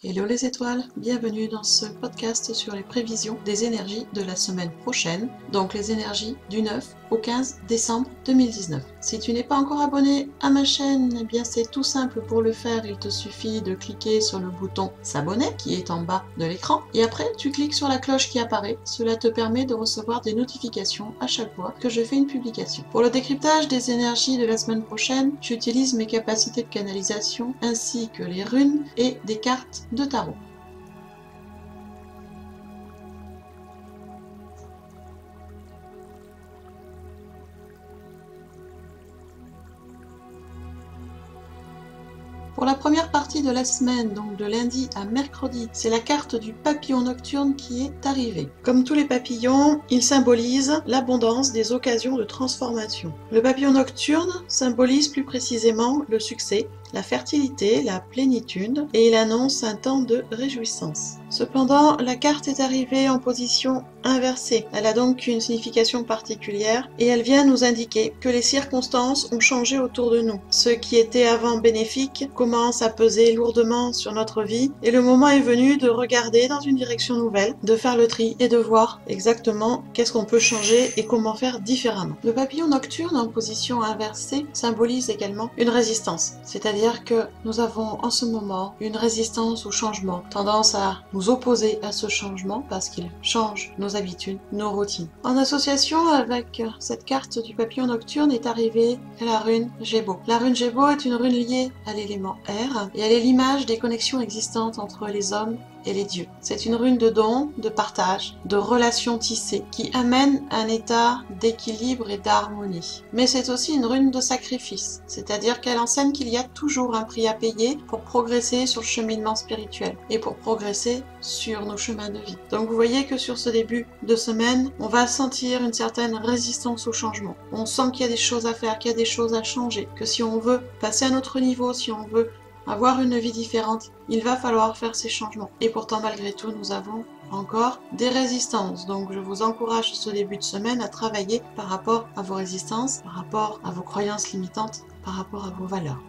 Hello les étoiles, bienvenue dans ce podcast sur les prévisions des énergies de la semaine prochaine, donc les énergies du 9 au 15 décembre 2019. Si tu n'es pas encore abonné à ma chaîne, eh bien c'est tout simple pour le faire, il te suffit de cliquer sur le bouton s'abonner qui est en bas de l'écran et après tu cliques sur la cloche qui apparaît, cela te permet de recevoir des notifications à chaque fois que je fais une publication. Pour le décryptage des énergies de la semaine prochaine, j'utilise mes capacités de canalisation ainsi que les runes et des cartes de tarot. Pour la première partie de la semaine, donc de lundi à mercredi, c'est la carte du papillon nocturne qui est arrivée. Comme tous les papillons, il symbolise l'abondance des occasions de transformation. Le papillon nocturne symbolise plus précisément le succès, la fertilité, la plénitude, et il annonce un temps de réjouissance. Cependant, la carte est arrivée en position inversée. Elle a donc une signification particulière et elle vient nous indiquer que les circonstances ont changé autour de nous. Ce qui était avant bénéfique commence à peser lourdement sur notre vie et le moment est venu de regarder dans une direction nouvelle, de faire le tri et de voir exactement qu'est-ce qu'on peut changer et comment faire différemment. Le papillon nocturne en position inversée symbolise également une résistance, c'est-à-dire que nous avons en ce moment une résistance au changement, tendance à nous opposer à ce changement parce qu'il change nos habitudes, nos routines. En association avec cette carte du papillon nocturne est arrivée la rune Gébo. La rune Gébo est une rune liée à l'élément air et elle est l'image des connexions existantes entre les hommes et les dieux. C'est une rune de don, de partage, de relations tissées qui amène un état d'équilibre et d'harmonie. Mais c'est aussi une rune de sacrifice, c'est-à-dire qu'elle enseigne qu'il y a toujours un prix à payer pour progresser sur le cheminement spirituel et pour progresser sur nos chemins de vie. Donc vous voyez que sur ce début de semaine, on va sentir une certaine résistance au changement. On sent qu'il y a des choses à faire, qu'il y a des choses à changer, que si on veut passer à un autre niveau, si on veut avoir une vie différente, il va falloir faire ces changements. Et pourtant, malgré tout, nous avons encore des résistances. Donc je vous encourage ce début de semaine à travailler par rapport à vos résistances, par rapport à vos croyances limitantes, par rapport à vos valeurs.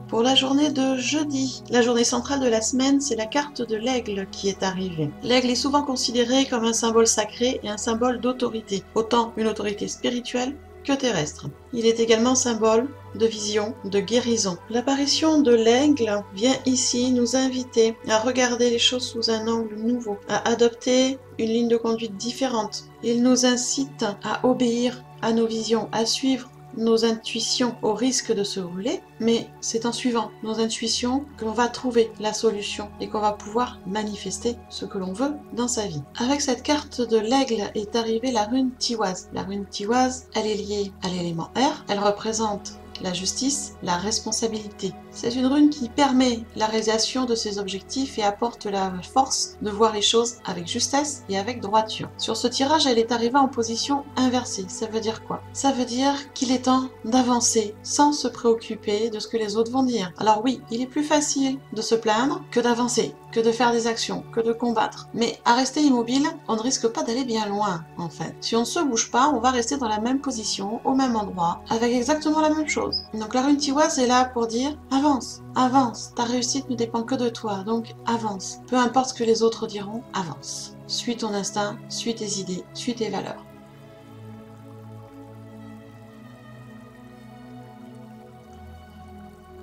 Pour la journée de jeudi, la journée centrale de la semaine, c'est la carte de l'aigle qui est arrivée. L'aigle est souvent considéré comme un symbole sacré et un symbole d'autorité, autant une autorité spirituelle que terrestre. Il est également symbole de vision, de guérison. L'apparition de l'aigle vient ici nous inviter à regarder les choses sous un angle nouveau, à adopter une ligne de conduite différente. Il nous incite à obéir à nos visions, à suivre nos intuitions au risque de se rouler, mais c'est en suivant nos intuitions que l'on va trouver la solution et qu'on va pouvoir manifester ce que l'on veut dans sa vie. Avec cette carte de l'aigle est arrivée la rune Tiwaz. La rune Tiwaz, elle est liée à l'élément air, elle représente la justice, la responsabilité. C'est une rune qui permet la réalisation de ses objectifs et apporte la force de voir les choses avec justesse et avec droiture. Sur ce tirage, elle est arrivée en position inversée. Ça veut dire quoi? Ça veut dire qu'il est temps d'avancer sans se préoccuper de ce que les autres vont dire. Alors oui, il est plus facile de se plaindre que d'avancer, que de faire des actions, que de combattre. Mais à rester immobile, on ne risque pas d'aller bien loin, en fait. Si on ne se bouge pas, on va rester dans la même position, au même endroit, avec exactement la même chose. Donc la rune Tiwaz est là pour dire avance, avance, ta réussite ne dépend que de toi, donc avance. Peu importe ce que les autres diront, avance. Suis ton instinct, suis tes idées, suis tes valeurs.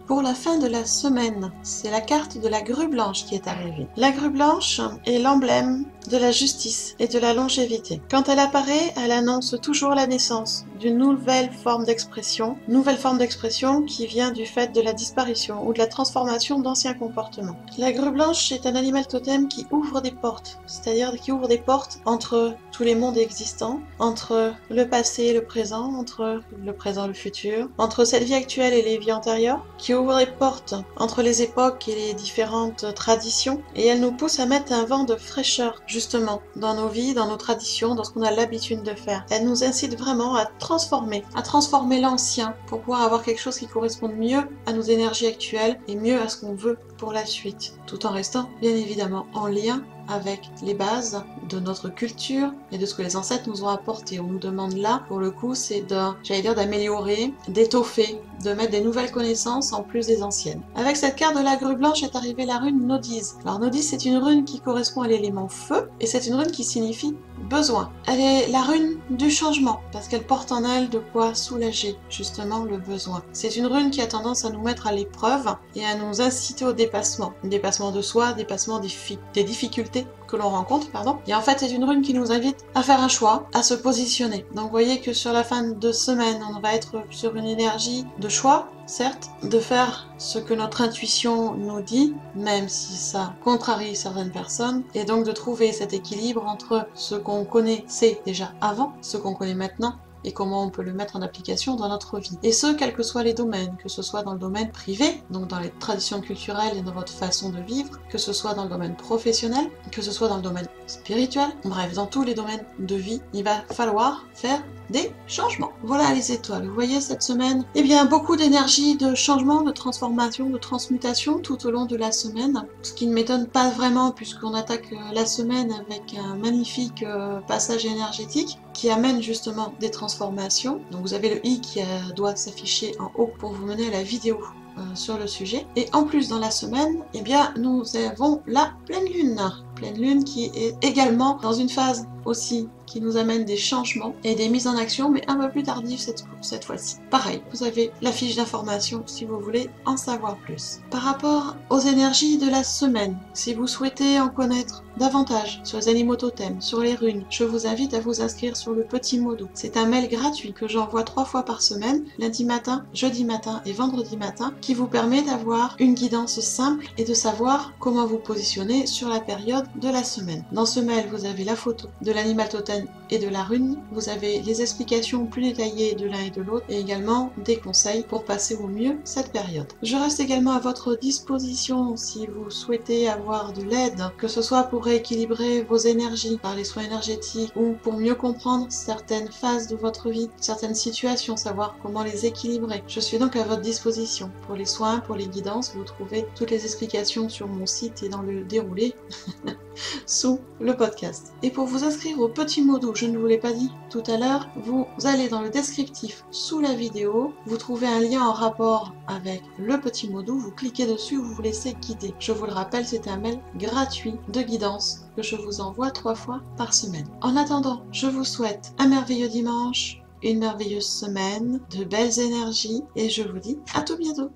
Pour la fin de la semaine, c'est la carte de la grue blanche qui est arrivée. La grue blanche est l'emblème de la justice et de la longévité. Quand elle apparaît, elle annonce toujours la naissance d'une nouvelle forme d'expression qui vient du fait de la disparition ou de la transformation d'anciens comportements. La grue blanche est un animal totem qui ouvre des portes, c'est-à-dire qui ouvre des portes entre tous les mondes existants, entre le passé et le présent, entre le présent et le futur, entre cette vie actuelle et les vies antérieures, qui ouvre des portes entre les époques et les différentes traditions, et elle nous pousse à mettre un vent de fraîcheur, justement, dans nos vies, dans nos traditions, dans ce qu'on a l'habitude de faire. Elle nous incite vraiment à transformer l'ancien pour pouvoir avoir quelque chose qui corresponde mieux à nos énergies actuelles et mieux à ce qu'on veut pour la suite, tout en restant bien évidemment en lien avec les bases de notre culture et de ce que les ancêtres nous ont apporté. On nous demande là, pour le coup, c'est d'améliorer, d'étoffer, de mettre des nouvelles connaissances en plus des anciennes. Avec cette carte de la grue blanche est arrivée la rune Nodis. Alors Nodis, c'est une rune qui correspond à l'élément feu et c'est une rune qui signifie besoin. Elle est la rune du changement parce qu'elle porte en elle de quoi soulager justement le besoin. C'est une rune qui a tendance à nous mettre à l'épreuve et à nous inciter au dépassement. Dépassement de soi, dépassement des difficultés que l'on rencontre, pardon. Et en fait, c'est une rune qui nous invite à faire un choix, à se positionner. Donc vous voyez que sur la fin de semaine, on va être sur une énergie de choix, certes, de faire ce que notre intuition nous dit, même si ça contrarie certaines personnes, et donc de trouver cet équilibre entre ce qu'on connaissait déjà avant, ce qu'on connaît maintenant, et comment on peut le mettre en application dans notre vie. Et ce, quels que soient les domaines, que ce soit dans le domaine privé, donc dans les traditions culturelles et dans votre façon de vivre, que ce soit dans le domaine professionnel, que ce soit dans le domaine spirituel, bref, dans tous les domaines de vie, il va falloir faire des changements. Voilà les étoiles, vous voyez cette semaine, eh bien beaucoup d'énergie, de changement, de transformation, de transmutation tout au long de la semaine, ce qui ne m'étonne pas vraiment puisqu'on attaque la semaine avec un magnifique passage énergétique qui amène justement des transformations. Donc vous avez le i qui doit s'afficher en haut pour vous mener à la vidéo sur le sujet. Et en plus dans la semaine, eh bien nous avons la pleine lune qui est également dans une phase aussi qui nous amène des changements et des mises en action, mais un peu plus tardives cette fois-ci. Pareil, vous avez la fiche d'information si vous voulez en savoir plus. Par rapport aux énergies de la semaine, si vous souhaitez en connaître davantage sur les animaux totems, sur les runes, je vous invite à vous inscrire sur le petit mot doux. C'est un mail gratuit que j'envoie 3 fois par semaine, lundi matin, jeudi matin et vendredi matin, qui vous permet d'avoir une guidance simple et de savoir comment vous positionner sur la période de la semaine. Dans ce mail, vous avez la photo de l'animal totem et de la rune, vous avez les explications plus détaillées de l'un et de l'autre et également des conseils pour passer au mieux cette période. Je reste également à votre disposition si vous souhaitez avoir de l'aide, que ce soit pour rééquilibrer vos énergies par les soins énergétiques ou pour mieux comprendre certaines phases de votre vie, certaines situations, savoir comment les équilibrer. Je suis donc à votre disposition pour les soins, pour les guidances. Vous trouvez toutes les explications sur mon site et dans le déroulé sous le podcast. Et pour vous inscrire au petit mot doux, je ne vous l'ai pas dit tout à l'heure, vous allez dans le descriptif sous la vidéo, vous trouvez un lien en rapport avec le petit mot doux, vous cliquez dessus, vous vous laissez guider. Je vous le rappelle, c'est un mail gratuit de guidance que je vous envoie 3 fois par semaine. En attendant, je vous souhaite un merveilleux dimanche, une merveilleuse semaine, de belles énergies et je vous dis à tout bientôt.